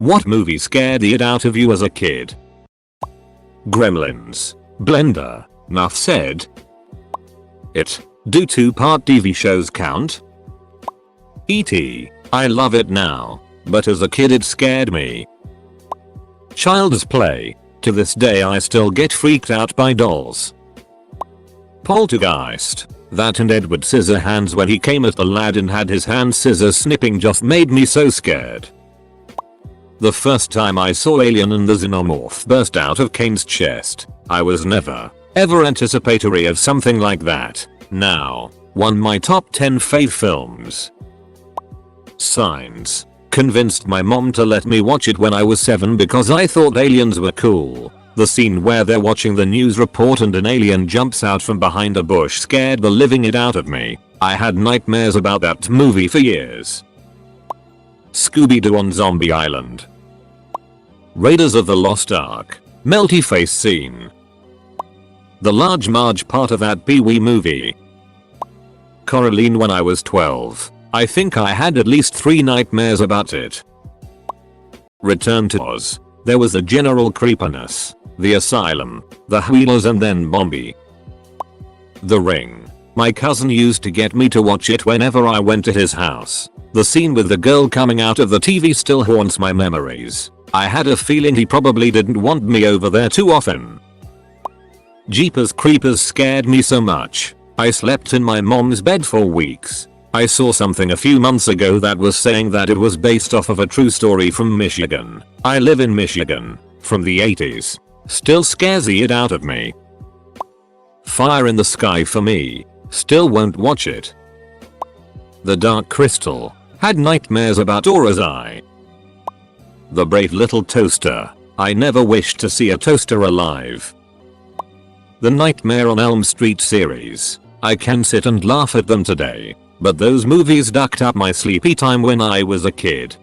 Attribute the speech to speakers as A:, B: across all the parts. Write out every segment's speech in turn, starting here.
A: What movie scared the shit out of you as a kid? Gremlins. Blender. Nuff said. It. Do 2-part TV shows count? E.T. I love it now, but as a kid it scared me. Child's Play. To this day I still get freaked out by dolls. Poltergeist. That and Edward Scissorhands when he came at the lad and had his hand scissors snipping just made me so scared. The first time I saw Alien and the Xenomorph burst out of Kane's chest, I was never, ever anticipatory of something like that. Now, one my top 10 fave films. Signs. Convinced my mom to let me watch it when I was 7 because I thought aliens were cool. The scene where they're watching the news report and an alien jumps out from behind a bush scared the living it out of me. I had nightmares about that movie for years. Scooby-Doo on Zombie Island. Raiders of the Lost Ark. Melty face scene. The Large Marge part of that Pee-wee movie. Coraline when I was 12. I think I had at least 3 nightmares about it. Return to Oz. There was a general creepiness. The Asylum. The Wheelers and then Bombi. The Ring. My cousin used to get me to watch it whenever I went to his house. The scene with the girl coming out of the TV still haunts my memories. I had a feeling he probably didn't want me over there too often. Jeepers Creepers scared me so much. I slept in my mom's bed for weeks. I saw something a few months ago that was saying that it was based off of a true story from Michigan. I live in Michigan. From the 80s. Still scares the shit out of me. Fire in the Sky for me. Still won't watch it. The Dark Crystal. Had nightmares about Aura's eye. The Brave Little Toaster. I never wished to see a toaster alive. The Nightmare on Elm Street series. I can sit and laugh at them today. But those movies ducked up my sleepy time when I was a kid.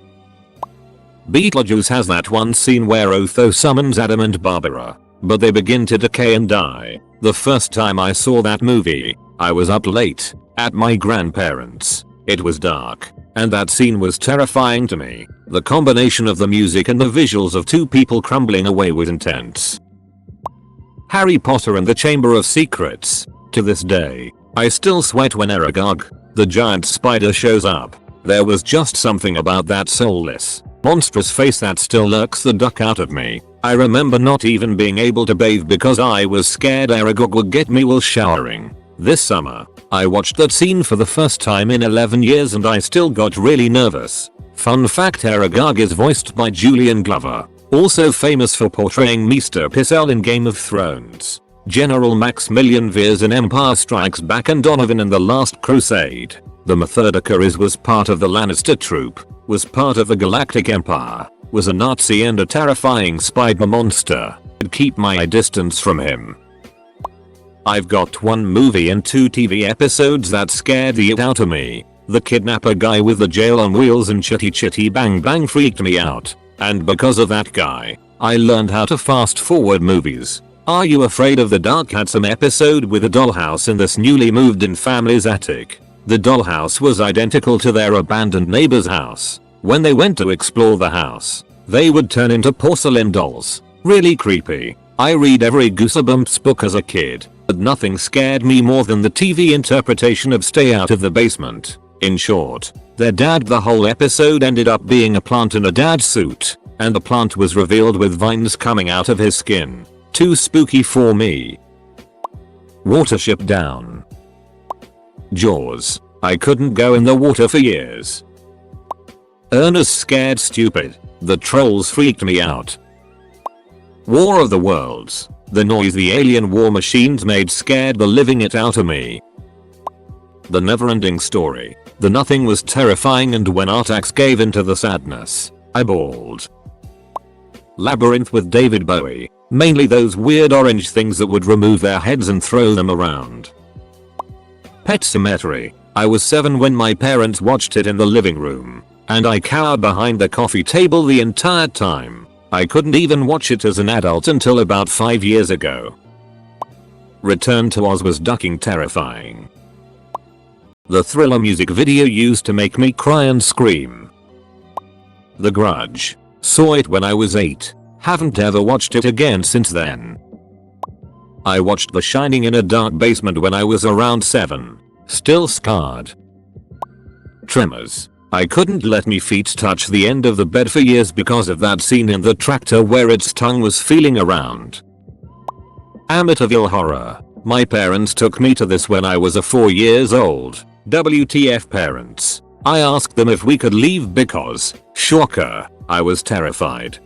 A: Beetlejuice has that one scene where Otho summons Adam and Barbara, but they begin to decay and die. The first time I saw that movie, I was up late, at my grandparents'. It was dark, and that scene was terrifying to me. The combination of the music and the visuals of 2 people crumbling away was intense. Harry Potter and the Chamber of Secrets. To this day, I still sweat when Aragog, the giant spider, shows up. There was just something about that soulless, monstrous face that still lurks the duck out of me. I remember not even being able to bathe because I was scared Aragog would get me while showering. This summer, I watched that scene for the first time in 11 years and I still got really nervous. Fun fact, Aragog is voiced by Julian Glover, also famous for portraying Mr. Pycelle in Game of Thrones, General Maximilian Veers in Empire Strikes Back and Donovan in The Last Crusade. The Methodica was part of the Lannister troop, was part of the Galactic Empire, was a Nazi and a terrifying spider monster. I'd keep my distance from him. I've got 1 movie and 2 TV episodes that scared the shit out of me. The kidnapper guy with the jail on wheels and Chitty Chitty Bang Bang freaked me out. And because of that guy, I learned how to fast forward movies. Are You Afraid of the Dark had some episode with a dollhouse in this newly moved in family's attic. The dollhouse was identical to their abandoned neighbor's house. When they went to explore the house, they would turn into porcelain dolls. Really creepy. I read every Goosebumps book as a kid, but nothing scared me more than the TV interpretation of Stay Out of the Basement. In short, their dad the whole episode ended up being a plant in a dad suit, and the plant was revealed with vines coming out of his skin. Too spooky for me. Watership Down. Jaws. I couldn't go in the water for years. Ernest Scared Stupid. The trolls freaked me out. War of the Worlds. The noise the alien war machines made scared the living it out of me. The Neverending Story. The nothing was terrifying and when Artax gave into the sadness, I bawled. Labyrinth with David Bowie. Mainly those weird orange things that would remove their heads and throw them around. Pet Sematary. I was 7 when my parents watched it in the living room, and I cowered behind the coffee table the entire time. I couldn't even watch it as an adult until about 5 years ago. Return to Oz was ducking terrifying. The Thriller music video used to make me cry and scream. The Grudge. Saw it when I was 8. Haven't ever watched it again since then. I watched The Shining in a dark basement when I was around 7. Still scarred. Tremors. I couldn't let my feet touch the end of the bed for years because of that scene in the tractor where its tongue was feeling around. Amityville Horror. My parents took me to this when I was 4 years old. WTF parents. I asked them if we could leave because, shocker, I was terrified.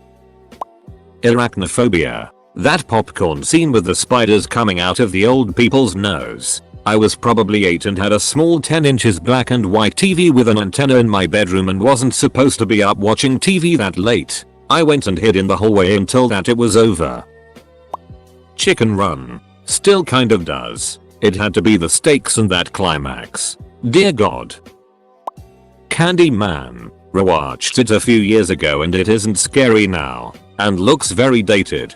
A: Arachnophobia. That popcorn scene with the spiders coming out of the old people's nose. I was probably 8 and had a small 10 inches black and white TV with an antenna in my bedroom and wasn't supposed to be up watching TV that late. I went and hid in the hallway until that it was over. Chicken Run. Still kind of does. It had to be the stakes and that climax. Dear God. Candyman. Rewatched it a few years ago and it isn't scary now. And looks very dated.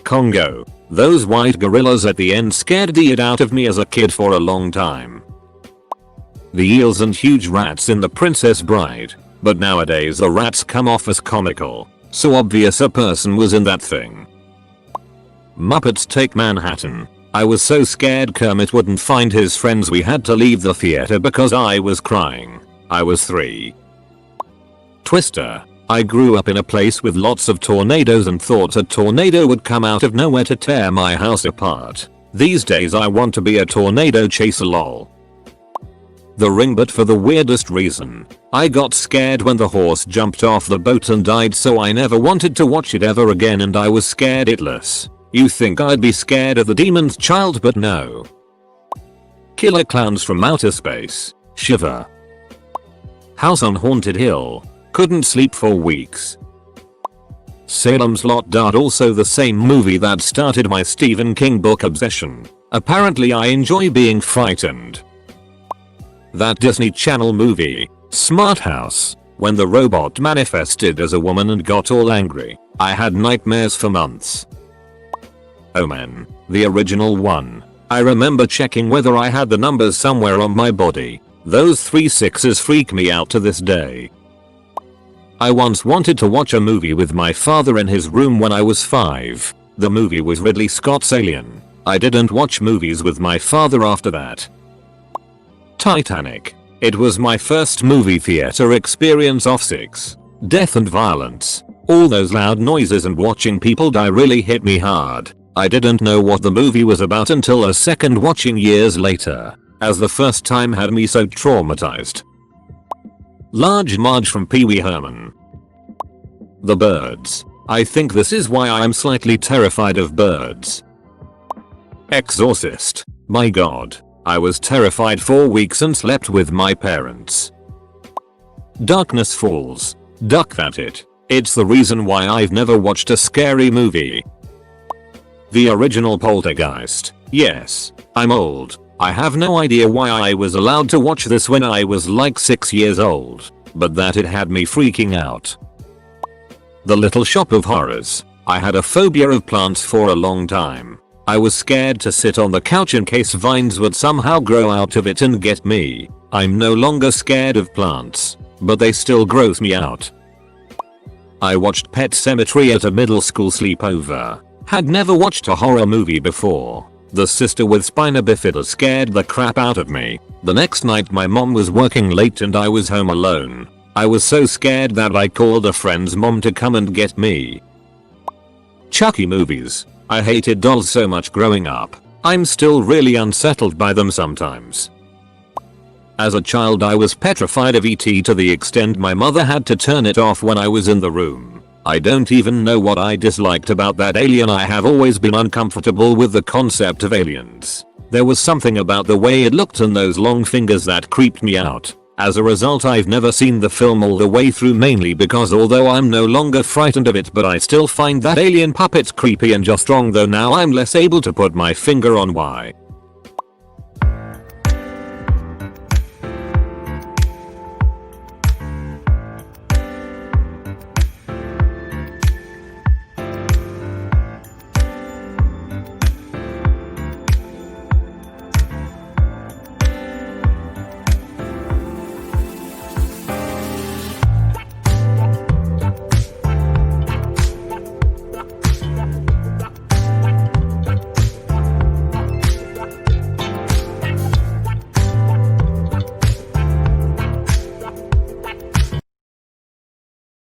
A: Congo. Those white gorillas at the end scared the shit out of me as a kid for a long time. The eels and huge rats in The Princess Bride. But nowadays the rats come off as comical. So obvious a person was in that thing. Muppets Take Manhattan. I was so scared Kermit wouldn't find his friends we had to leave the theater because I was crying. I was 3. Twister. I grew up in a place with lots of tornadoes and thought a tornado would come out of nowhere to tear my house apart. These days I want to be a tornado chaser lol. The Ring, but for the weirdest reason. I got scared when the horse jumped off the boat and died, so I never wanted to watch it ever again and I was scared shitless. You think I'd be scared of the demon's child, but no. Killer Clowns from Outer Space. Shiver. House on Haunted Hill. Couldn't sleep for weeks. Salem's Lot. Also the same movie that started my Stephen King book obsession. Apparently I enjoy being frightened. That Disney Channel movie, Smart House, when the robot manifested as a woman and got all angry. I had nightmares for months. Omen, the original one. I remember checking whether I had the numbers somewhere on my body. Those 3 6s freak me out to this day. I once wanted to watch a movie with my father in his room when I was 5. The movie was Ridley Scott's Alien. I didn't watch movies with my father after that. Titanic. It was my first movie theater experience of 6. Death and violence. All those loud noises and watching people die really hit me hard. I didn't know what the movie was about until a second watching years later, as the first time had me so traumatized. Large Marge from Pee Wee Herman. The birds. I think this is why I am slightly terrified of birds. Exorcist. My god. I was terrified for weeks and slept with my parents. Darkness Falls. Duck that it. It's the reason why I've never watched a scary movie. The original Poltergeist. Yes, I'm old. I have no idea why I was allowed to watch this when I was like 6 years old, but that it had me freaking out. The Little Shop of Horrors. I had a phobia of plants for a long time. I was scared to sit on the couch in case vines would somehow grow out of it and get me. I'm no longer scared of plants, but they still gross me out. I watched Pet Sematary at a middle school sleepover. Had never watched a horror movie before. The sister with spina bifida scared the crap out of me. The next night my mom was working late and I was home alone. I was so scared that I called a friend's mom to come and get me. Chucky movies. I hated dolls so much growing up. I'm still really unsettled by them sometimes. As a child I was petrified of ET to the extent my mother had to turn it off when I was in the room. I don't even know what I disliked about that alien. I have always been uncomfortable with the concept of aliens. There was something about the way it looked and those long fingers that creeped me out. As a result I've never seen the film all the way through, mainly because although I'm no longer frightened of it, but I still find that alien puppet creepy and just wrong, though now I'm less able to put my finger on why.